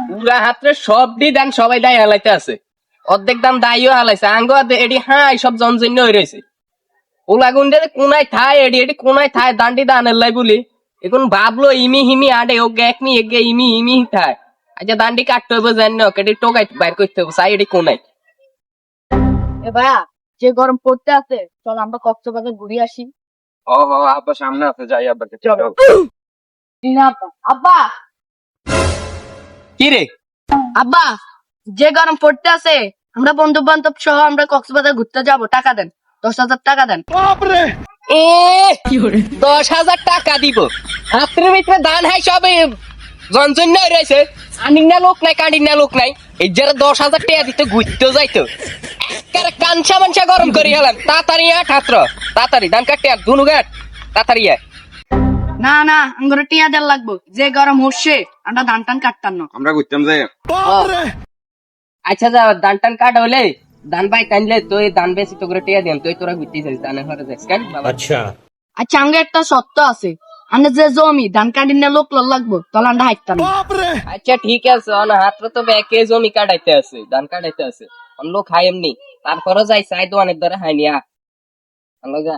পুরা হাতে সবটি দান সবাই দায় হালাইতে আছে, অর্ধেক দাম দায়ও হালাইছে আঙ্গ এডি হ্যাঁ সব জনজন্য হয়ে রয়েছে। ওলাগুন্ডে কোনায় থায় এডি এডি কোনায় থায় দান্ডি দানের লাই বলি এখন ভাবলো ইমি হিমি আডে ও একমি এগে ইমি ইমি থায়। আচ্ছা দান্ডি কাটতে হবে জানি কেটে টোকাই বাইর করতে হবে সাই এডি কোনায়। এ ভাইয়া, যে গরম পড়তে আছে চল আমরা কক্সবাজার ঘুরে আসি। ও আব্বা সামনে আছে, যাই আব্বাকে চলো। না আব্বা, আব্বা কি রে আব্বা, যে গরম পড়তে আছে আমরা বন্ধু বান্ধব সহ আমরা কক্সবাজার ঘুরতে যাব, টাকা দেন, 10,000 টাকা দেন। এ 10,000 টাকা দিব হাতের ভিতরে দান হাই সব জনজন্য হয়ে রয়েছে, আনিক না লোক নাই কানিক না লোক নাই, এই যারা 10,000 টাকা দিতে ঘুরতেও যাইতো একেবারে কাঞ্চা মানসা গরম করি হলাম। তাড়াতাড়ি ছাত্র তাড়াতাড়ি ধান কাটতে আর দুনু গাট তাড়াতাড়ি আয়। না না, আমরা টিয়া দেন লাগবো, যে গরম হচ্ছে আমরা ধান টান কাটতাম না। আমরা ঘুরতাম যাই। আচ্ছা যা ধান টান কাট হলে ধান বাই টানলে তুই ধান বেশি তো করে টিয়া দেন তুই তোরা ঘুরতে যাস ধানের ঘরে যাস কেন বাবা? আচ্ছা আঙ্গে একটা সত্য আছে, আমরা যে জমি ধান কাটিন না লোক লাগবো তাহলে আমরা হাইতাম না। আচ্ছা ঠিক আছে অন হাত তো ব্যাকে জমি কাটাইতে আছে ধান কাটাইতে আছে অন লোক খাই এমনি তারপরে যাই চাই তো অনেক ধরে হাই নিয়া যা।